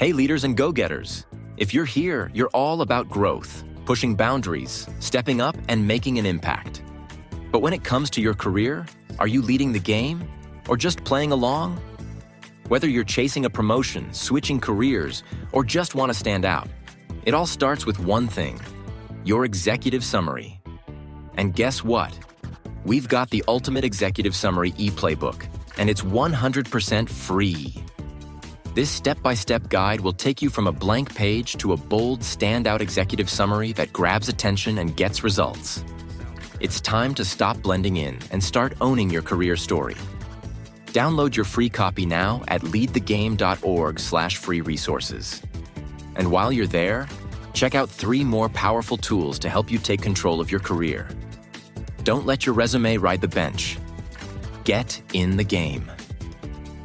Hey, leaders and go-getters. If you're here, you're all about growth, pushing boundaries, stepping up, and making an impact. But when it comes to your career, are you leading the game or just playing along? Whether you're chasing a promotion, switching careers, or just want to stand out, it all starts with one thing: your executive summary. And guess what? We've got the Ultimate Executive Summary e-playbook, and it's 100% free. This step-by-step guide will take you from a blank page to a bold, standout executive summary that grabs attention and gets results. It's time to stop blending in and start owning your career story. Download your free copy now at leadthegame.org/free resources. And while you're there, check out 3 more powerful tools to help you take control of your career. Don't let your resume ride the bench. Get in the game.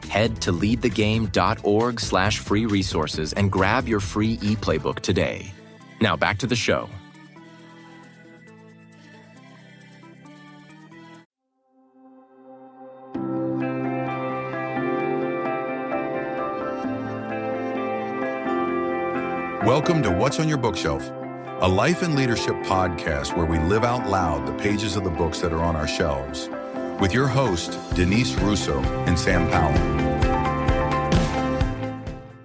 Head to leadthegame.org/free resources and grab your free e-playbook today. Now back to the show. Welcome to What's on Your Bookshelf, a life and leadership podcast where we live out loud the pages of the books that are on our shelves, with your host, Denise Russo and Sam Powell.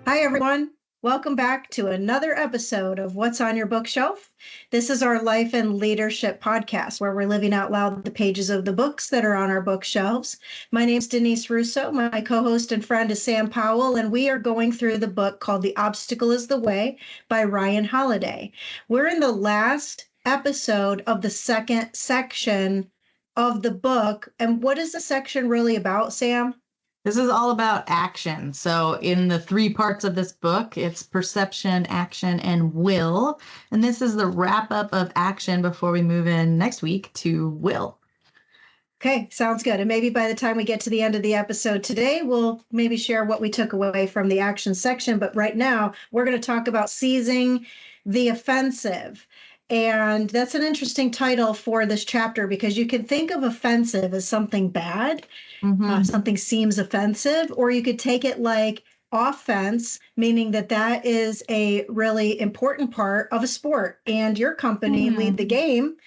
Hi, everyone. Welcome back to another episode of What's on Your Bookshelf. This is our life and leadership podcast where we're living out loud the pages of the books that are on our bookshelves. My name's Denise Russo. My co-host and friend is Sam Powell, and we are going through the book called The Obstacle is the Way by Ryan Holiday. We're in the last episode of the second section of the book. And what is the section really about, Sam? This is all about action. So in the 3 parts of this book, it's perception, action, and will. And this is the wrap up of action before we move in next week to will. Okay, sounds good. And maybe by the time we get to the end of the episode today, we'll maybe share what we took away from the action section. But right now, we're going to talk about seizing the offensive. And that's an interesting title for this chapter because you can think of offensive as something bad, something seems offensive, or you could take it like offense, meaning that that is a really important part of a sport. And your company, Lead the Game,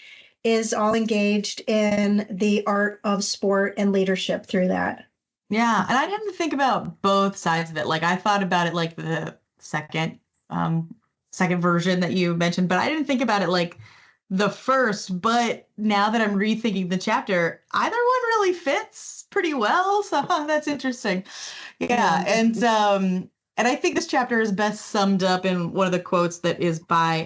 is all engaged in the art of sport and leadership through that. Yeah, and I didn't think about both sides of it. Like I thought about it like the second version that you mentioned, but I didn't think about it like the first. But now that I'm rethinking the chapter, either one really fits pretty well. So that's interesting. Yeah. And I think this chapter is best summed up in one of the quotes that is by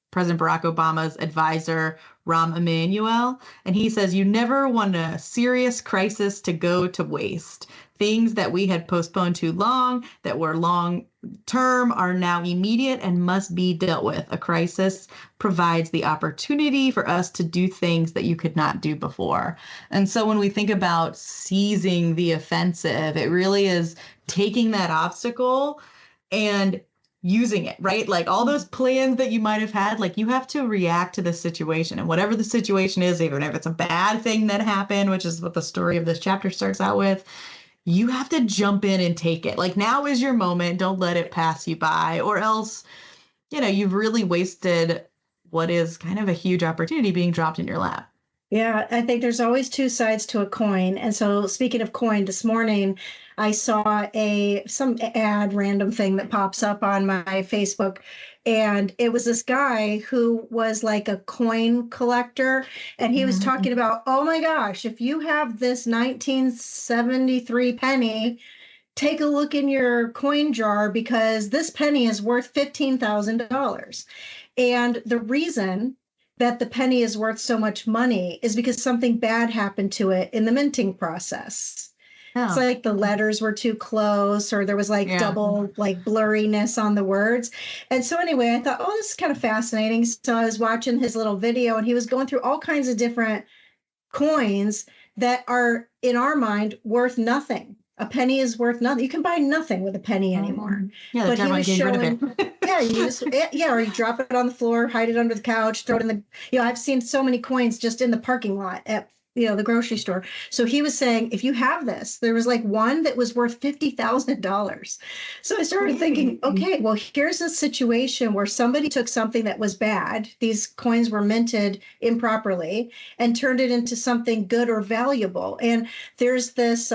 President Barack Obama's advisor, Rahm Emanuel. And he says, "You never want a serious crisis to go to waste. Things that we had postponed too long, that were long term, are now immediate and must be dealt with. A crisis provides the opportunity for us to do things that you could not do before." And so when we think about seizing the offensive, it really is taking that obstacle and using it, right? Like all those plans that you might have had, like you have to react to the situation, and whatever the situation is, even if it's a bad thing that happened, which is what the story of this chapter starts out with, you have to jump in and take it. Like now is your moment. Don't let it pass you by, or else, you've really wasted what is kind of a huge opportunity being dropped in your lap. Yeah, I think there's always 2 sides to a coin. And so speaking of coin, this morning, I saw some random thing that pops up on my Facebook. And it was this guy who was like a coin collector. And he was talking about, oh my gosh, if you have this 1973 penny, take a look in your coin jar because this penny is worth $15,000. And the reason that the penny is worth so much money is because something bad happened to it in the minting process. Oh. It's like the letters were too close, or there was double blurriness on the words. And so anyway, I thought, oh, this is kind of fascinating. So I was watching his little video, and he was going through all kinds of different coins that are, in our mind, worth nothing. A penny is worth nothing. You can buy nothing with a penny anymore. Yeah, but he was showing, or you drop it on the floor, hide it under the couch, throw it in the, I've seen so many coins just in the parking lot at, the grocery store. So he was saying, if you have this, there was like one that was worth $50,000. So I started thinking, okay, well, here's a situation where somebody took something that was bad. These coins were minted improperly and turned it into something good or valuable. And there's this,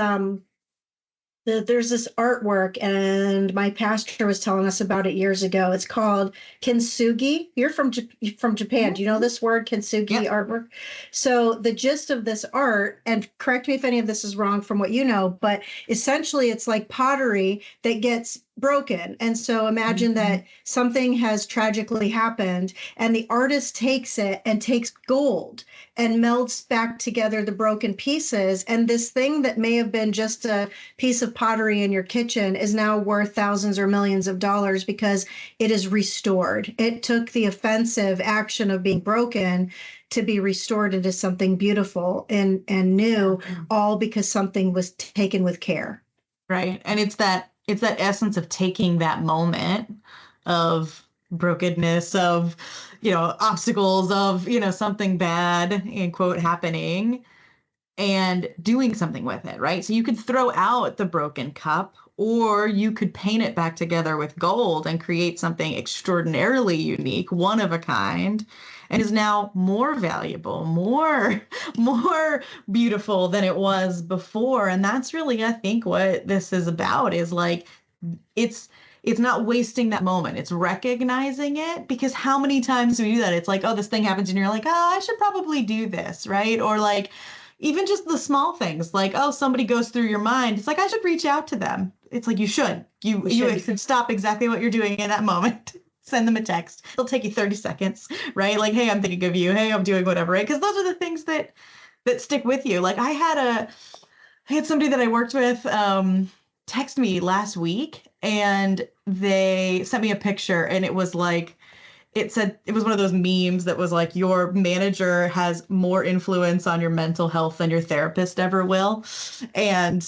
there's this artwork, and my pastor was telling us about it years ago. It's called Kintsugi. You're from Japan. Do you know this word, Kintsugi artwork? So the gist of this art, and correct me if any of this is wrong from what you know, but essentially it's like pottery that gets broken. And so imagine that something has tragically happened, and the artist takes it and takes gold and melds back together the broken pieces. And this thing that may have been just a piece of pottery in your kitchen is now worth thousands or millions of dollars because it is restored. It took the offensive action of being broken to be restored into something beautiful and new, all because something was taken with care. Right. And it's that essence of taking that moment of brokenness, of, obstacles, of, something bad, in quote, happening, and doing something with it, right? So you could throw out the broken cup, or you could paint it back together with gold and create something extraordinarily unique, one of a kind, and is now more valuable, more beautiful than it was before. And that's really, I think, what this is about, is like, it's not wasting that moment. It's recognizing it, because how many times do we do that? It's like, oh, this thing happens and you're like, oh, I should probably do this, right? Or like, even just the small things, like, oh, somebody goes through your mind. It's like, I should reach out to them. It's like, you should. You should stop exactly what you're doing in that moment. Send them a text. It'll take you 30 seconds, right? Like, hey, I'm thinking of you. Hey, I'm doing whatever, right? Because those are the things that stick with you. Like I had somebody that I worked with text me last week, and they sent me a picture, and it was like, it was one of those memes that was like, your manager has more influence on your mental health than your therapist ever will. And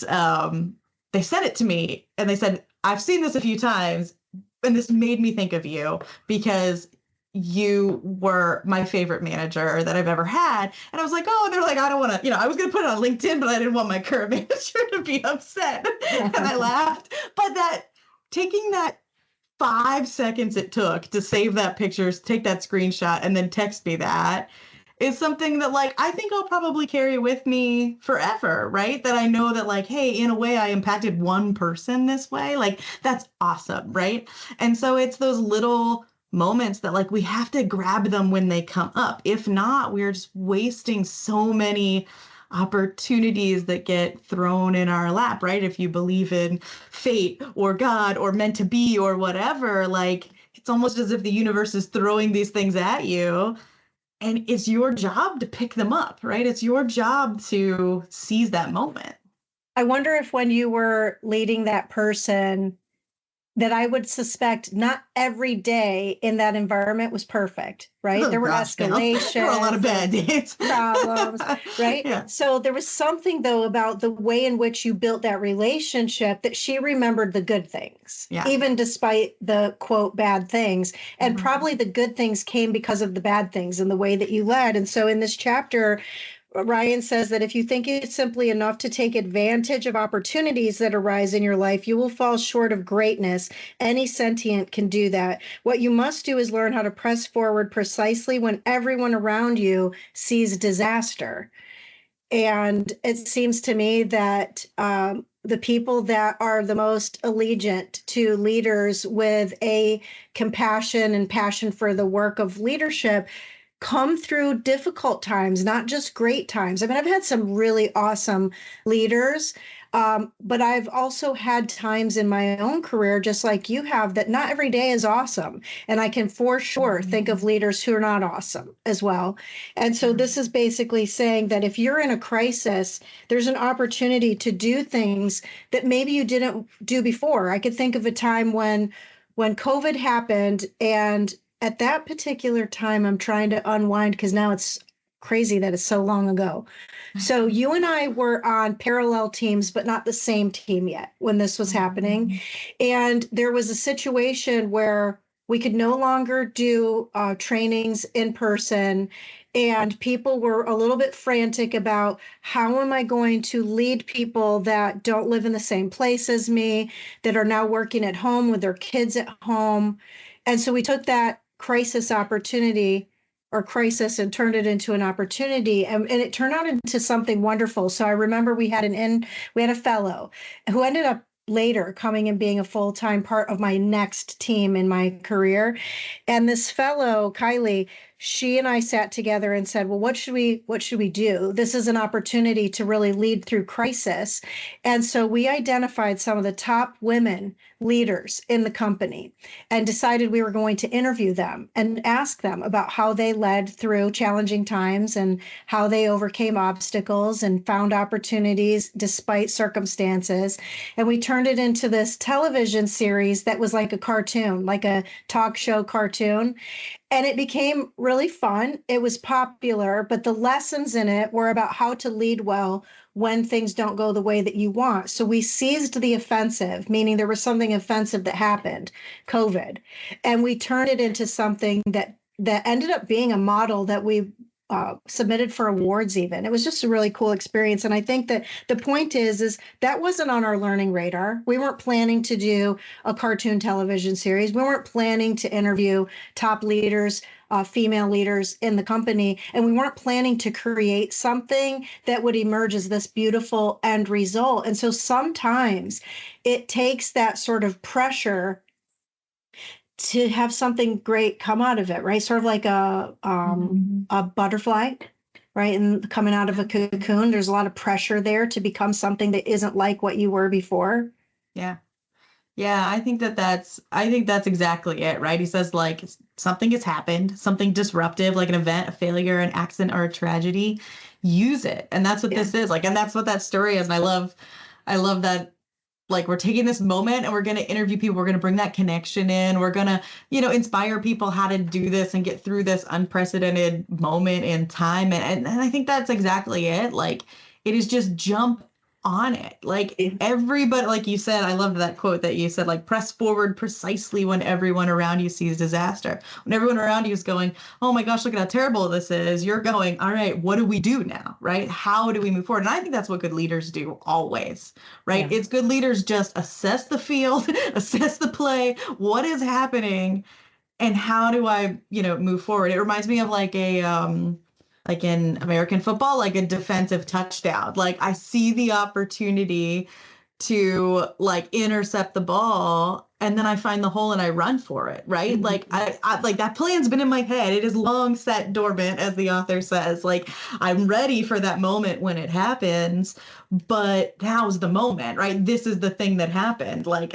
they sent it to me, and they said, I've seen this a few times, and this made me think of you because you were my favorite manager that I've ever had. And I was like, oh, and they're like, I don't want to, I was going to put it on LinkedIn, but I didn't want my current manager to be upset. And I laughed. But taking that 5 seconds it took to save that picture, take that screenshot, and then text me that is something that, like, I think I'll probably carry with me forever, right? That I know that, like, hey, in a way I impacted one person this way. Like, that's awesome, right? And so it's those little moments that, like, we have to grab them when they come up. If not, we're just wasting so many opportunities that get thrown in our lap, right? If you believe in fate or God or meant to be or whatever, like, it's almost as if the universe is throwing these things at you, and it's your job to pick them up, right? It's your job to seize that moment. I wonder if when you were leading that person, that I would suspect not every day in that environment was perfect, right? Oh, there were escalations. There were a lot of bad days. Problems, right? Yeah. So there was something, though, about the way in which you built that relationship that she remembered the good things, even despite the, quote, bad things. And probably the good things came because of the bad things and the way that you led. And so in this chapter, Ryan says that if you think it's simply enough to take advantage of opportunities that arise in your life, you will fall short of greatness. Any sentient can do that. What you must do is learn how to press forward precisely when everyone around you sees disaster. And it seems to me that the people that are the most allegiant to leaders with a compassion and passion for the work of leadership come through difficult times, not just great times. I mean, I've had some really awesome leaders, but I've also had times in my own career, just like you have, that not every day is awesome. And I can for sure think of leaders who are not awesome as well. And so this is basically saying that if you're in a crisis, there's an opportunity to do things that maybe you didn't do before. I could think of a time when COVID happened, and at that particular time, I'm trying to unwind because now it's crazy that it's so long ago. So you and I were on parallel teams, but not the same team yet when this was happening. And there was a situation where we could no longer do trainings in person. And people were a little bit frantic about how am I going to lead people that don't live in the same place as me, that are now working at home with their kids at home. And so we took that crisis opportunity or crisis and turned it into an opportunity. And it turned out into something wonderful. So I remember we had a fellow who ended up later coming and being a full-time part of my next team in my career. And this fellow, Kylie, she and I sat together and said, well, what should we do? This is an opportunity to really lead through crisis. And so we identified some of the top women leaders in the company and decided we were going to interview them and ask them about how they led through challenging times and how they overcame obstacles and found opportunities despite circumstances. And we turned it into this television series that was like a cartoon, like a talk show cartoon. And it became really fun. It was popular, but the lessons in it were about how to lead well when things don't go the way that you want. So we seized the offensive, meaning there was something offensive that happened, COVID, and we turned it into something that ended up being a model that we submitted for awards even. It was just a really cool experience. And I think that the point is that wasn't on our learning radar. We weren't planning to do a cartoon television series. We weren't planning to interview top leaders, female leaders in the company. And we weren't planning to create something that would emerge as this beautiful end result. And so sometimes it takes that sort of pressure to have something great come out of it, right? Sort of like a butterfly, right? And coming out of a cocoon, there's a lot of pressure there to become something that isn't like what you were before. Yeah. Yeah, I think that's exactly it, right? He says like something has happened, something disruptive, like an event, a failure, an accident, or a tragedy. Use it. And that's what this is. Like, and that's what that story is. And I love that. Like, we're taking this moment and we're going to interview people. We're going to bring that connection in. We're going to, inspire people how to do this and get through this unprecedented moment in time. And I think that's exactly it. Like, it is just jump on it. Like everybody, like you said, I love that quote that you said, like, press forward precisely when everyone around you sees disaster. When everyone around you is going, oh my gosh, look at how terrible this is. You're going, all right, what do we do now? Right? How do we move forward? And I think that's what good leaders do always, right? Yeah. It's good leaders just assess the field, assess the play, what is happening, and how do I, move forward? It reminds me of like like in American football, like a defensive touchdown. Like I see the opportunity to like intercept the ball and then I find the hole and I run for it, right? Mm-hmm. Like I like that plan's been in my head. It is long set dormant, as the author says. Like I'm ready for that moment when it happens, but now's the moment, right? This is the thing that happened. Like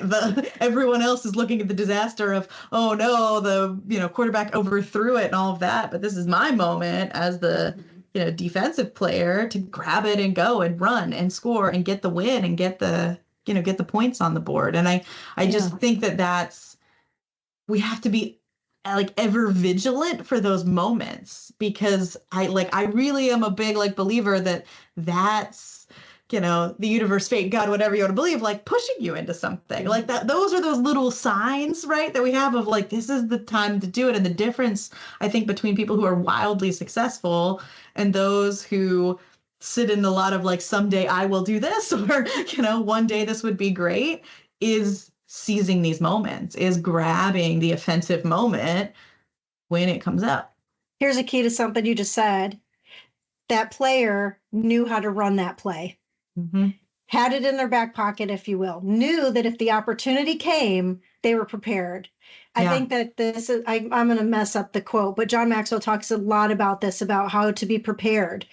everyone else is looking at the disaster of, oh no, the quarterback overthrew it and all of that, but this is my moment as the defensive player to grab it and go and run and score and get the win and get the points on the board. And I just think that we have to be like ever vigilant for those moments, because I really am a big believer that's the universe, fate, God, whatever you want to believe, like pushing you into something like that. Those are those little signs, right, that we have of like, this is the time to do it. And the difference, I think, between people who are wildly successful and those who sit in a lot of like, someday I will do this, or, one day this would be great, is seizing these moments, is grabbing the offensive moment when it comes up. Here's a key to something you just said. That player knew how to run that play. Mm-hmm. Had it in their back pocket, if you will, knew that if the opportunity came, they were prepared. I think that this is, I'm going to mess up the quote, but John Maxwell talks a lot about this, about how to be prepared.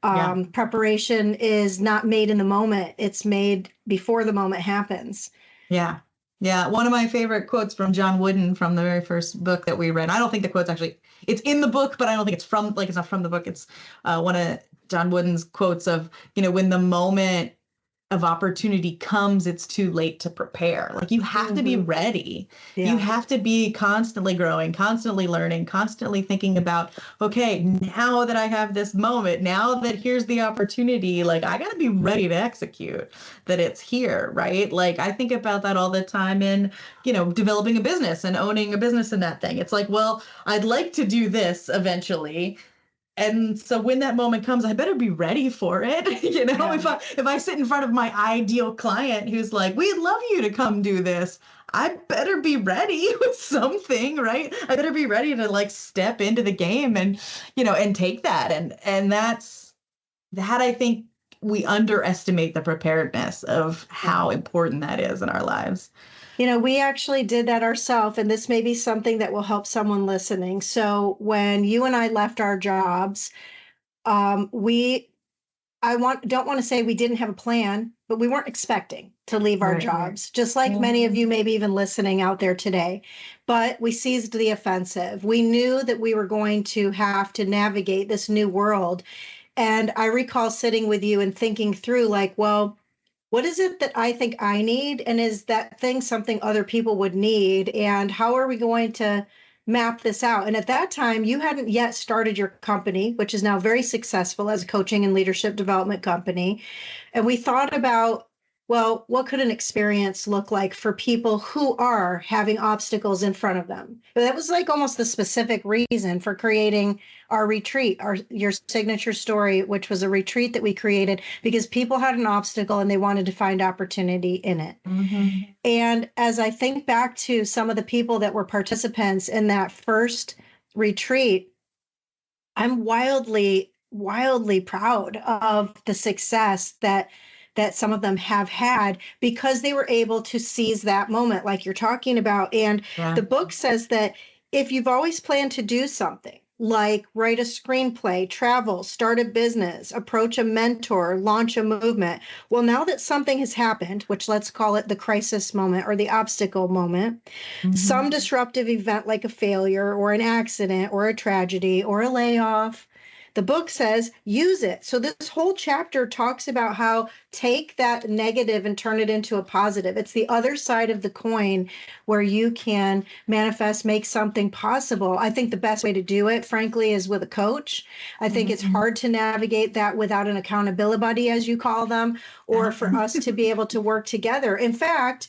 Preparation is not made in the moment. It's made before the moment happens. Yeah. Yeah. One of my favorite quotes from John Wooden from the very first book that we read. I don't think the quote's actually, it's in the book, but I don't think it's it's not from the book. It's one of John Wooden's quotes of, when the moment of opportunity comes, it's too late to prepare. Like you have to be ready. Yeah. You have to be constantly growing, constantly learning, constantly thinking about, okay, now that I have this moment, now that here's the opportunity, like I got to be ready to execute that it's here, right? Like I think about that all the time in, developing a business and owning a business in that thing. It's like, well, I'd like to do this eventually. And so when that moment comes, I better be ready for it. You know, Yeah. if I sit in front of my ideal client who's like, we'd love you to come do this, I better be ready with something, right? I better be ready to like step into the game and, you know, and take that. And that's that I think we underestimate the preparedness of how important that is in our lives. You know, we actually did that ourselves, and this may be something that will help someone listening. So when you and I left our jobs, we don't want to say we didn't have a plan, but we weren't expecting to leave our Right. jobs, just like many of you maybe even listening out there today. But we seized the offensive. We knew that we were going to have to navigate this new world. And I recall sitting with you and thinking through, like, well, what is it that I think I need? And is that thing something other people would need? And how are we going to map this out? And at that time, you hadn't yet started your company, which is now very successful as a coaching and leadership development company. And we thought about, well, what could an experience look like for people who are having obstacles in front of them? That was like almost the specific reason for creating our retreat, your signature story, which was a retreat that we created because people had an obstacle and they wanted to find opportunity in it. Mm-hmm. And as I think back to some of the people that were participants in that first retreat, I'm wildly, wildly proud of the success that some of them have had because they were able to seize that moment like you're talking about. And the book says that if you've always planned to do something, like write a screenplay, travel, start a business, approach a mentor, launch a movement. Well, now that something has happened, which let's call it the crisis moment or the obstacle moment, some disruptive event like a failure or an accident or a tragedy or a layoff, the book says use it. So this whole chapter talks about how take that negative and turn it into a positive. It's the other side of the coin where you can manifest, make something possible. I think the best way to do it, frankly, is with a coach. I think it's hard to navigate that without an accountability buddy, as you call them, or for us to be able to work together. In fact,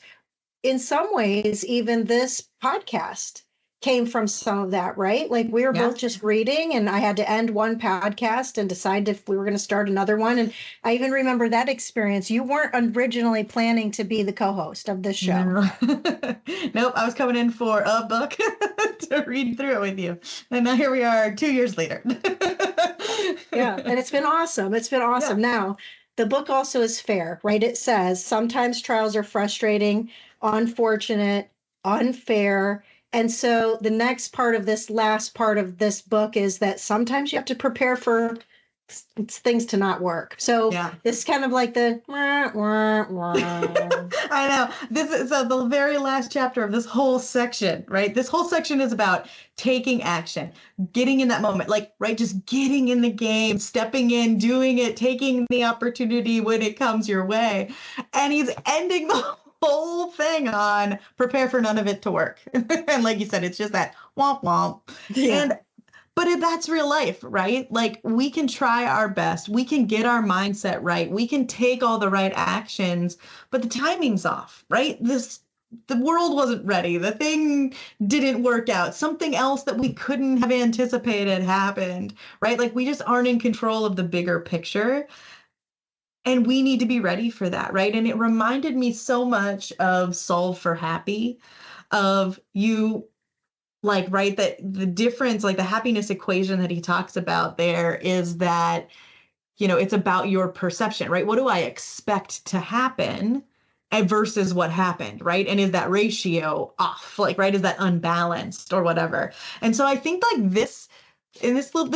in some ways, even this podcast came from some of that, right? Like we were both just reading and I had to end one podcast and decide if we were going to start another one. And I even remember that experience. You weren't originally planning to be the co-host of this show. No. Nope. I was coming in for a book to read through it with you. And now here we are 2 years later. Yeah. And it's been awesome. It's been awesome. Yeah. Now, the book also is fair, right? It says sometimes trials are frustrating, unfortunate, unfair. And so the next part of this last part of this book is that sometimes you have to prepare for things to not work. So it's kind of like the I know. This is so the very last chapter of this whole section, right? This whole section is about taking action, getting in that moment, like, right, just getting in the game, stepping in, doing it, taking the opportunity when it comes your way. And he's ending the whole thing on prepare for none of it to work. And like you said, it's just that womp womp. Yeah. But that's real life, right? Like we can try our best. We can get our mindset right. We can take all the right actions, but the timing's off, right? The world wasn't ready. The thing didn't work out. Something else that we couldn't have anticipated happened, right? Like we just aren't in control of the bigger picture. And we need to be ready for that, right? And it reminded me so much of Solve for Happy, of you, like, right, that the difference, like the happiness equation that he talks about there is that, you know, it's about your perception, right? What do I expect to happen versus what happened, right? And is that ratio off, like, right? Is that unbalanced or whatever? And so I think like this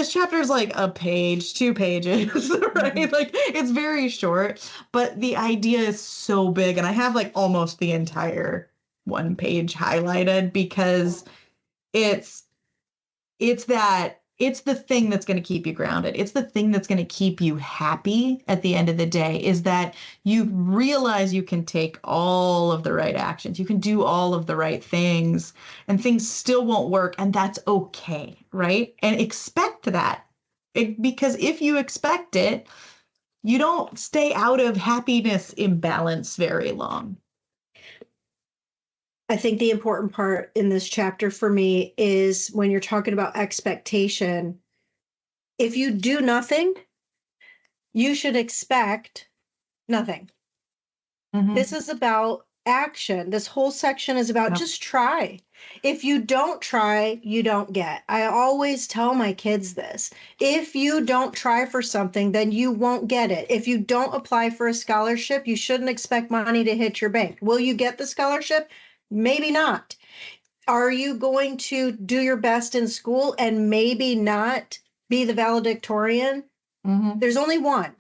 chapter is like a page, 2 pages, right? Like it's very short, but the idea is so big. And I have like almost the entire 1 page highlighted because it's the thing that's going to keep you grounded. It's the thing that's going to keep you happy at the end of the day, is that you realize you can take all of the right actions. You can do all of the right things and things still won't work. And that's okay, right? And expect that. Because if you expect it, you don't stay out of happiness imbalance very long. I think the important part in this chapter for me is when you're talking about expectation, If you do nothing, you should expect nothing. This is about action. This whole section is about just try. If you don't try, you don't get. I always tell my kids this. If you don't try for something, then you won't get it. If you don't apply for a scholarship, you shouldn't expect money to hit your bank. Will you get the scholarship? Maybe not. Are you going to do your best in school and maybe not be the valedictorian? There's only one.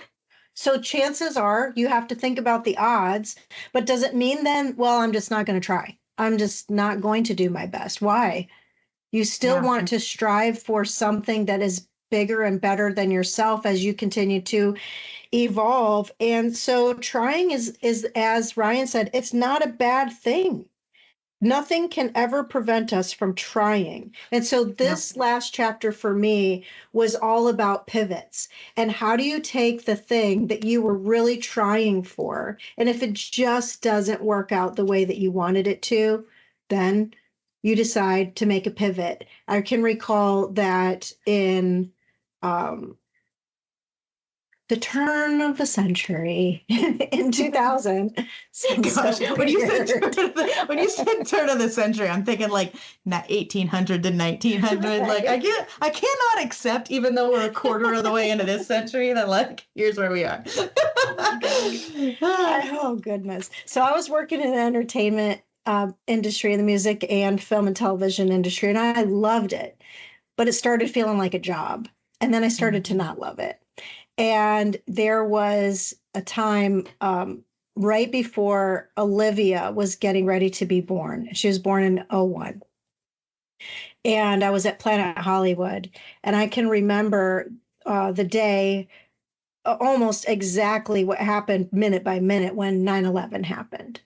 So chances are you have to think about the odds, but does it mean then, well, I'm just not going to try. I'm just not going to do my best. Why? You still want to strive for something that is bigger and better than yourself as you continue to evolve. And so trying is, as Ryan said, it's not a bad thing. Nothing can ever prevent us from trying. And so this last chapter for me was all about pivots. And how do you take the thing that you were really trying for? And if it just doesn't work out the way that you wanted it to, then you decide to make a pivot. I can recall that in the turn of the century in 2000. Gosh, when you said turn of the century, I'm thinking like 1800 to 1900. Like I cannot accept, even though we're a quarter of the way into this century, that like here's where we are. Oh goodness! So I was working in the entertainment industry, in the music and film and television industry, and I loved it, but it started feeling like a job, and then I started to not love it. And there was a time right before Olivia was getting ready to be born. She was born in 2001. And I was at Planet Hollywood. And I can remember the day, almost exactly what happened minute by minute when 9/11 happened.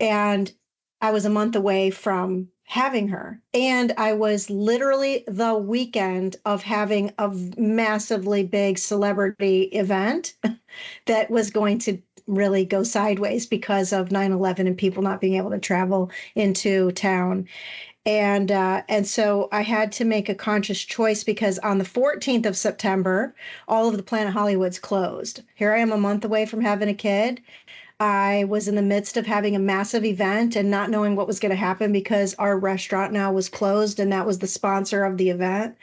And I was a month away from having her. And I was literally the weekend of having a massively big celebrity event that was going to really go sideways because of 9/11 and people not being able to travel into town. And so I had to make a conscious choice because on the 14th of September, all of the Planet Hollywoods closed. Here I am a month away from having a kid. I was in the midst of having a massive event and not knowing what was going to happen because our restaurant now was closed and that was the sponsor of the event.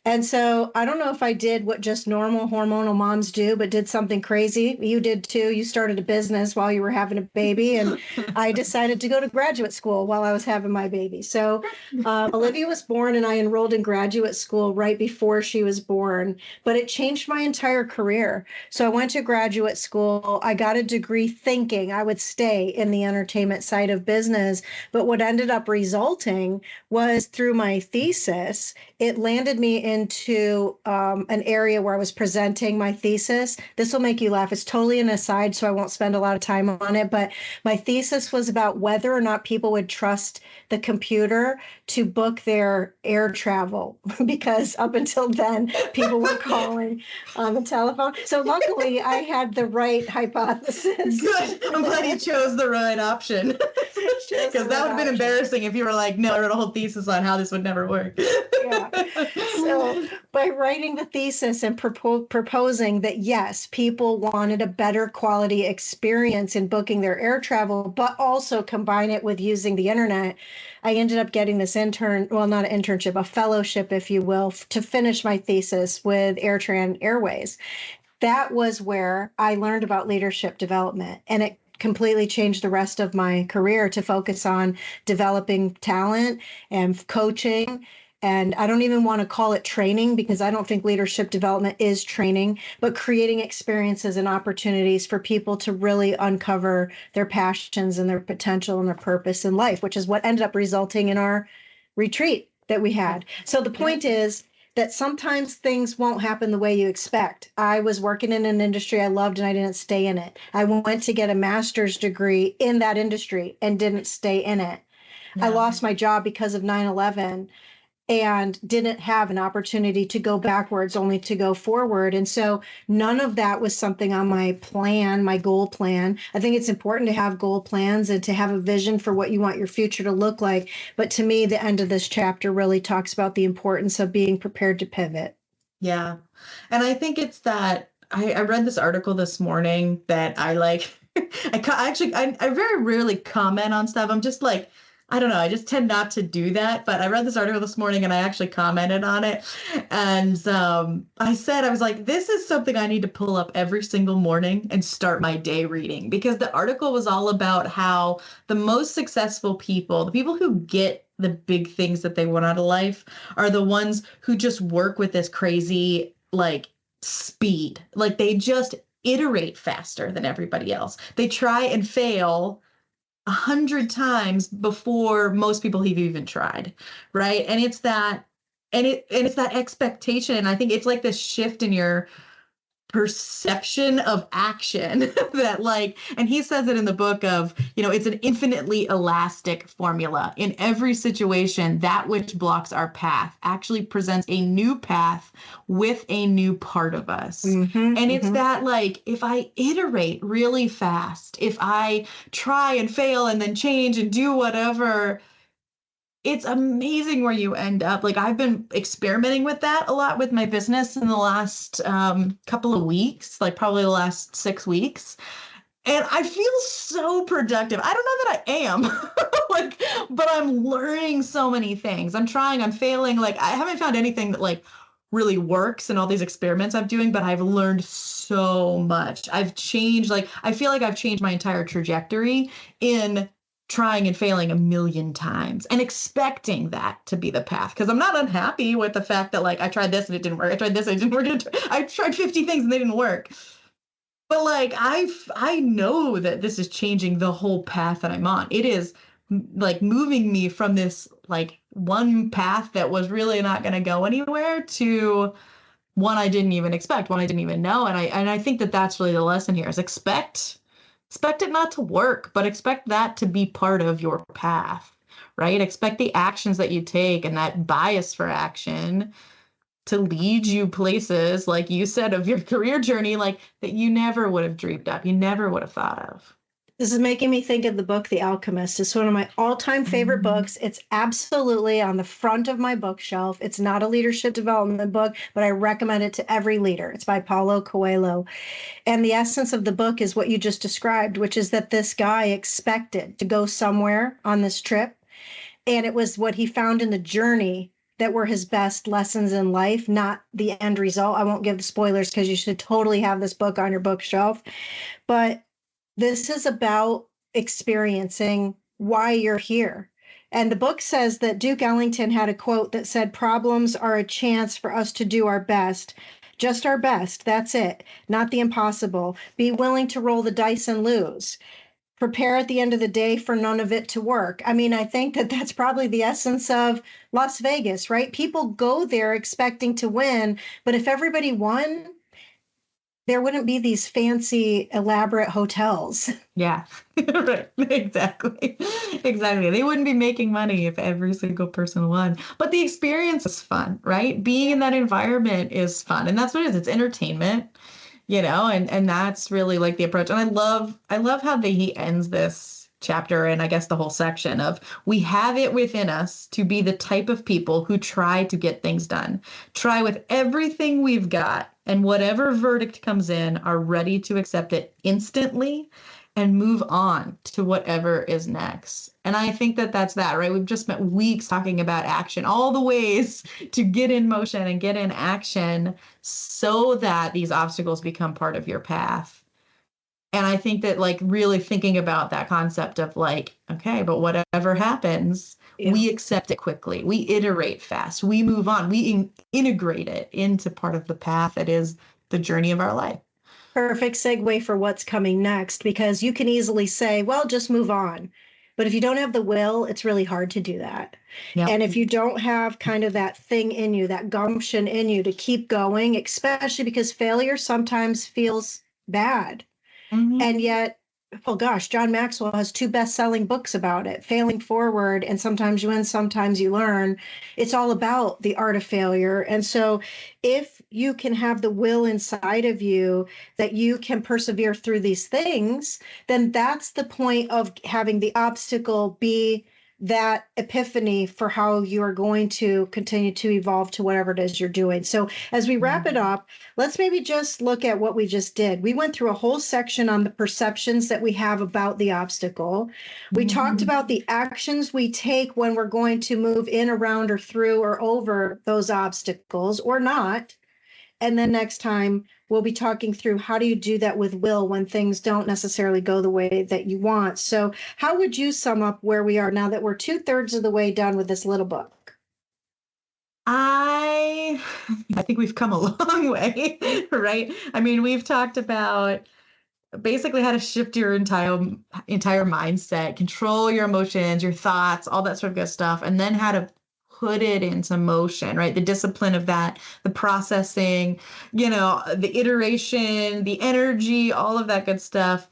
And so I don't know if I did what just normal hormonal moms do, but did something crazy. You did too. You started a business while you were having a baby, and I decided to go to graduate school while I was having my baby. So Olivia was born and I enrolled in graduate school right before she was born, but it changed my entire career. So I went to graduate school. I got a degree thinking I would stay in the entertainment side of business. But what ended up resulting was through my thesis, it landed me into an area where I was presenting my thesis. This will make you laugh. It's totally an aside, so I won't spend a lot of time on it. But my thesis was about whether or not people would trust the computer to book their air travel, because up until then, people were calling on the telephone. So luckily, I had the right hypothesis. Good. I'm glad you chose the right option. Because that would have been embarrassing if you were like, no, I wrote a whole thesis on how this would never work. Yeah. So by writing the thesis and proposing that, yes, people wanted a better quality experience in booking their air travel, but also combine it with using the internet, I ended up getting this not an internship, a fellowship, if you will, to finish my thesis with AirTran Airways. That was where I learned about leadership development, and it completely changed the rest of my career to focus on developing talent and coaching. And I don't even want to call it training, because I don't think leadership development is training, but creating experiences and opportunities for people to really uncover their passions and their potential and their purpose in life, which is what ended up resulting in our retreat that we had. So the point is that sometimes things won't happen the way you expect. I was working in an industry I loved and I didn't stay in it. I went to get a master's degree in that industry and didn't stay in it. Yeah. I lost my job because of 9/11 and didn't have an opportunity to go backwards, only to go forward. And so none of that was something on my plan, my goal plan. I think it's important to have goal plans and to have a vision for what you want your future to look like. But to me, the end of this chapter really talks about the importance of being prepared to pivot. Yeah. And I think it's that I read this article this morning that I like. I very rarely comment on stuff. I'm just like, I don't know. I just tend not to do that. But I read this article this morning and I actually commented on it. And I was like, this is something I need to pull up every single morning and start my day reading, because the article was all about how the most successful people, the people who get the big things that they want out of life, are the ones who just work with this crazy, like, speed. Like, they just iterate faster than everybody else. They try and fail 100 times before most people have even tried, right? And it's that, and it's that expectation. And I think it's like this shift in your perception of action that, like, and he says it in the book of, it's an infinitely elastic formula. In every situation, that which blocks our path actually presents a new path with a new part of us. And it's that, like, if I iterate really fast, if I try and fail and then change and do whatever, it's amazing where you end up. Like, I've been experimenting with that a lot with my business in the last couple of weeks, like probably the last 6 weeks. And I feel so productive. I don't know that I am, like, but I'm learning so many things. I'm trying, I'm failing. Like, I haven't found anything that, like, really works in all these experiments I'm doing, but I've learned so much. I've changed, like, I feel like I've changed my entire trajectory in trying and failing 1,000,000 times and expecting that to be the path. Because I'm not unhappy with the fact that, like, I tried this and it didn't work. I tried this and it didn't work. I tried 50 things and they didn't work. But, like, I know that this is changing the whole path that I'm on. It is, like, moving me from this, like, one path that was really not going to go anywhere to one I didn't even expect, one I didn't even know. And I think that that's really the lesson here, is expect it not to work, but expect that to be part of your path, right? Expect the actions that you take and that bias for action to lead you places, like you said, of your career journey, like, that you never would have dreamed up, you never would have thought of. This is making me think of the book, The Alchemist. It's one of my all-time favorite books. It's absolutely on the front of my bookshelf. It's not a leadership development book, but I recommend it to every leader. It's by Paulo Coelho. And the essence of the book is what you just described, which is that this guy expected to go somewhere on this trip. And it was what he found in the journey that were his best lessons in life, not the end result. I won't give the spoilers because you should totally have this book on your bookshelf. But this is about experiencing why you're here. And the book says that Duke Ellington had a quote that said, "Problems are a chance for us to do our best, just our best. That's it. Not the impossible. Be willing to roll the dice and lose. Prepare at the end of the day for none of it to work." I mean, I think that that's probably the essence of Las Vegas, right? People go there expecting to win, but if everybody won, there wouldn't be these fancy, elaborate hotels. Yeah, right. Exactly. Exactly. They wouldn't be making money if every single person won. But the experience is fun, right? Being in that environment is fun. And that's what it is. It's entertainment, and that's really, like, the approach. And I love how he ends this chapter, and I guess the whole section of, we have it within us to be the type of people who try to get things done, try with everything we've got, and whatever verdict comes in, are ready to accept it instantly and move on to whatever is next. And I think that that's that, right? We've just spent weeks talking about action, all the ways to get in motion and get in action so that these obstacles become part of your path. And I think that, like, really thinking about that concept of, like, okay, but whatever happens, we accept it quickly. We iterate fast. We move on. We integrate it into part of the path that is the journey of our life. Perfect segue for what's coming next, because you can easily say, well, just move on. But if you don't have the will, it's really hard to do that. Yep. And if you don't have kind of that thing in you, that gumption in you to keep going, especially because failure sometimes feels bad. And yet, well, gosh, John Maxwell has 2 best-selling books about it, Failing Forward and Sometimes You Win, Sometimes You Learn. It's all about the art of failure. And so if you can have the will inside of you that you can persevere through these things, then that's the point of having the obstacle be that epiphany for how you are going to continue to evolve to whatever it is you're doing. So as we wrap it up, let's maybe just look at what we just did. We went through a whole section on the perceptions that we have about the obstacle. We talked about the actions we take when we're going to move in, around, or through, or over those obstacles, or not. And then next time, we'll be talking through how do you do that with will when things don't necessarily go the way that you want. So how would you sum up where we are now that we're 2/3 of the way done with this little book? I think we've come a long way, right? I mean, we've talked about basically how to shift your entire mindset, control your emotions, your thoughts, all that sort of good stuff, and then how to put it into motion, right? The discipline of that, the processing, the iteration, the energy, all of that good stuff.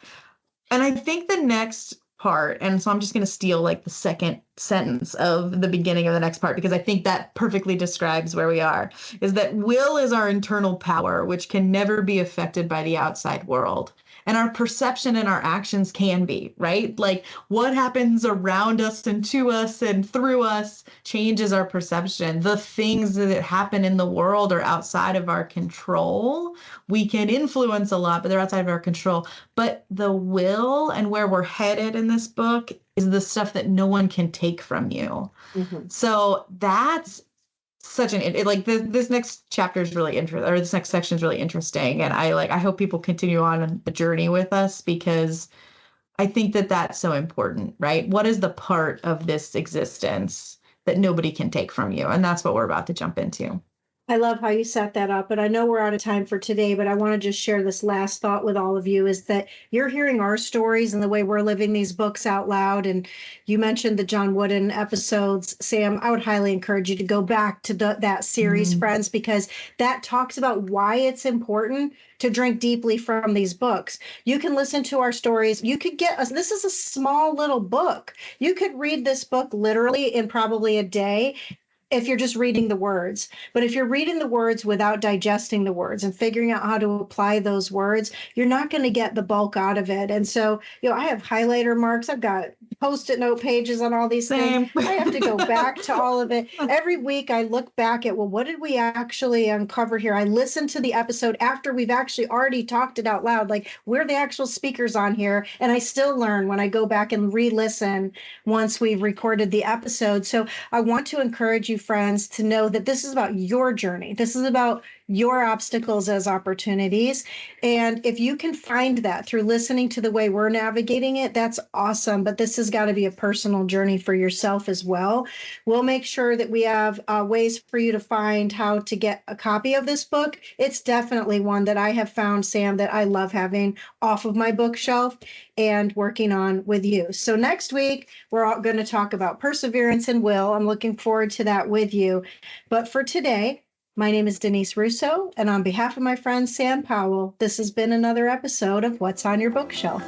And I think the next part, and so I'm just going to steal like the second sentence of the beginning of the next part, because I think that perfectly describes where we are, is that will is our internal power, which can never be affected by the outside world. And our perception and our actions can be, right? Like what happens around us and to us and through us changes our perception. The things that happen in the world are outside of our control. We can influence a lot, but they're outside of our control. But the will and where we're headed in this book is the stuff that no one can take from you. Mm-hmm. So that's such this next chapter is really interesting, or this next section is really interesting. And I hope people continue on the journey with us, because I think that that's so important, right? What is the part of this existence that nobody can take from you? And that's what we're about to jump into. I love how you set that up, and I know we're out of time for today, but I want to just share this last thought with all of you, is that you're hearing our stories and the way we're living these books out loud. And you mentioned the John Wooden episodes, Sam. I would highly encourage you to go back to that series, friends, because that talks about why it's important to drink deeply from these books. You can listen to our stories. You could get us. This is a small little book. You could read this book literally in probably a day, if you're just reading the words. But if you're reading the words without digesting the words and figuring out how to apply those words, you're not going to get the bulk out of it. And so, I have highlighter marks. I've got Post-it note pages on all these things. I have to go back to all of it. Every week I look back at, well, what did we actually uncover here? I listen to the episode after we've actually already talked it out loud. Like, we're the actual speakers on here. And I still learn when I go back and re-listen once we've recorded the episode. So I want to encourage you, friends, to know that this is about your journey. This is about your obstacles as opportunities. And if you can find that through listening to the way we're navigating it, that's awesome. But this has got to be a personal journey for yourself as well. We'll make sure that we have ways for you to find how to get a copy of this book. It's definitely one that I have found, Sam, that I love having off of my bookshelf and working on with you. So next week, we're all going to talk about perseverance and will. I'm looking forward to that with you. But for today, my name is Denise Russo, and on behalf of my friend Sam Powell, this has been another episode of What's on Your Bookshelf.